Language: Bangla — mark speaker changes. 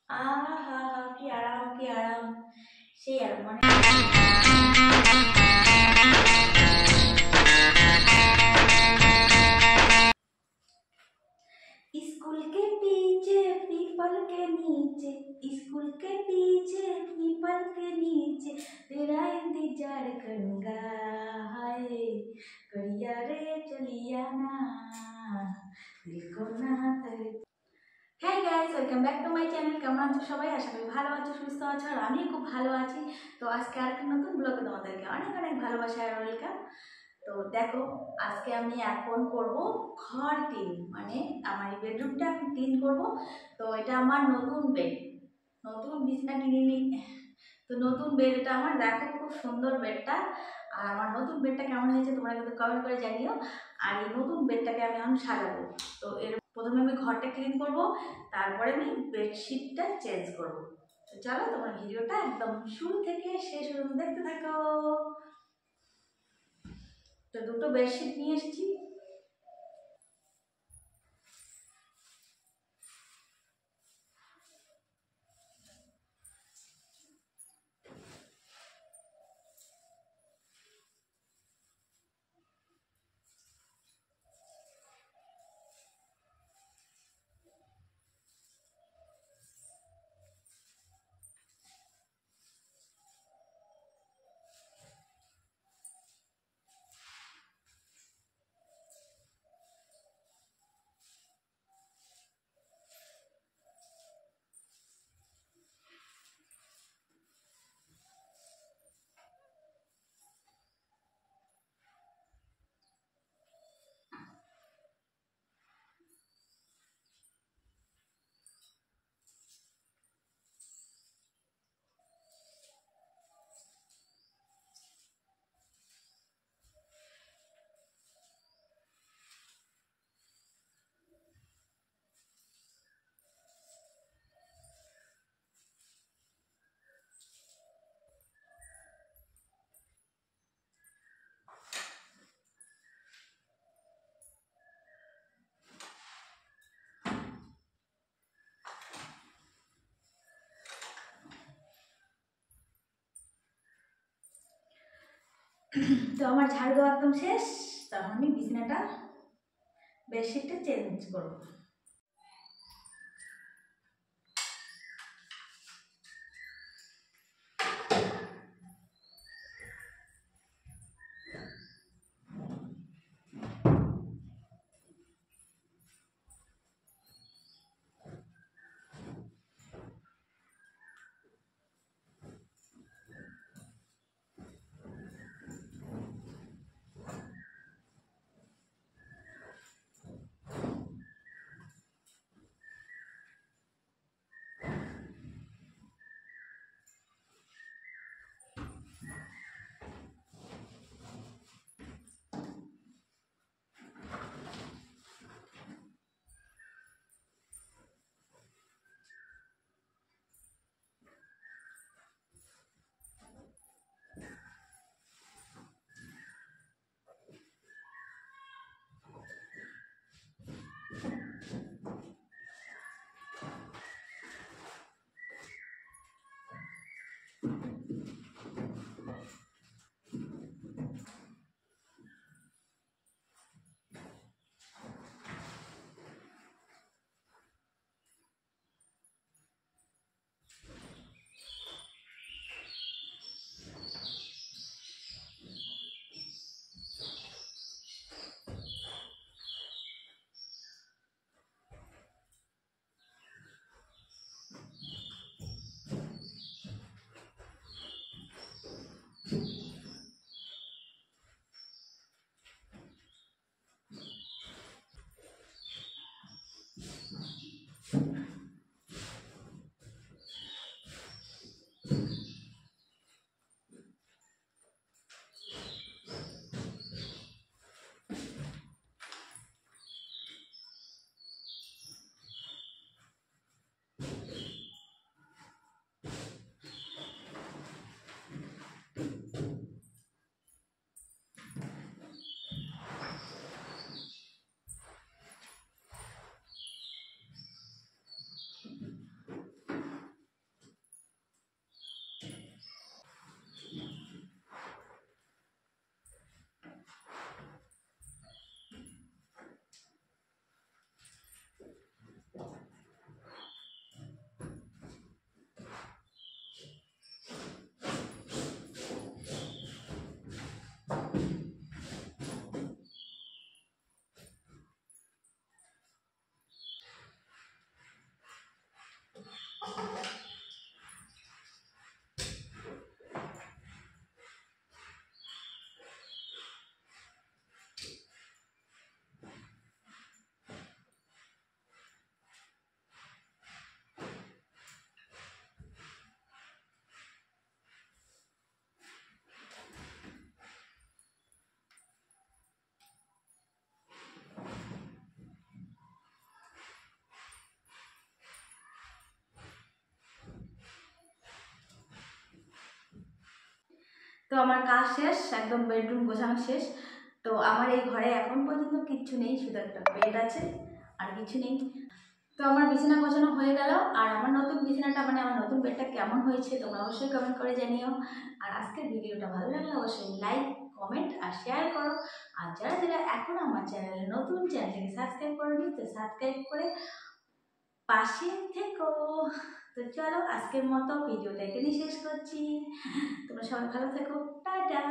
Speaker 1: আহা! কি আরাম, কি আরাম। সেই আরাম মানে स्कूल के पीछे पीपल के नीचे, स्कूल के पीछे पीपल के नीचे तेरा इंतजार करूंगा। हाय करिया रे चलिया ना दिल को ना करे। হ্যাঁ guys, welcome back to my channel. কেমন আছো সবাই? আশা করি ভালো আছো, সুস্থ আছো, আর আমি খুব ভালো আছি। তো আজকে আরেকটা নতুন ব্লগে তোমাদেরকে অনেক অনেক ভালোবাসা আর ওয়েলকাম। তো দেখো, আজকে আমি এখন করব ঘর ক্লিন, মানে আমার এই বেডরুমটা এখন ক্লিন করব। তো এটা আমার নতুন বেড, নতুন বিছনা কিনে নি। তো নতুন বেড এটা আমার, দেখো খুব সুন্দর বেডটা। আর আমার নতুন বেডটা কেমন হয়েছে তোমরা কিন্তু কমেন্ট করে জানিও। আর এই নতুন বেডটাকে আমি এখন সাজাবো। তো এর প্রথমে আমি ঘরটা ক্লিন করব, তারপরে আমি বেডশিটটা চেঞ্জ করব। তো চলো তোমার ভিডিওটা একদম শুরু থেকে শেষ পর্যন্ত দেখতে থাকো। তো দুটো বেডশিট নিয়ে এসেছি। তো আমার ঝাড়ু দেওয়া একদম শেষ। তখন আমি বিছানাটা বেডশিটটা চেঞ্জ করব। আমার কাজ শেষ, একদম বেডরুম গোছানো শেষ। তো আমার এই ঘরে এখন পর্যন্ত কিচ্ছু নেই, শুধু একটা বেড আছে, আর কিছু নেই। তো আমার বিছানা গোছানো হয়ে গেল। আর আমার নতুন বিছানাটা মানে আমার নতুন বেডটা কেমন হয়েছে তোমরা অবশ্যই কমেন্ট করে জানিও। আর আজকের ভিডিওটা ভালো লাগলে অবশ্যই লাইক, কমেন্ট আর শেয়ার করো। আর যারা যারা এখন আমার চ্যানেলে নতুন, চ্যানেলটাকে সাবস্ক্রাইব করনি, তো সাবস্ক্রাইব করে পাশে থেকো। তো চলো আজকের মতো ভিডিওটা এখানেই শেষ করছি। তোমরা সবাই ভালো থেকো, টাটা।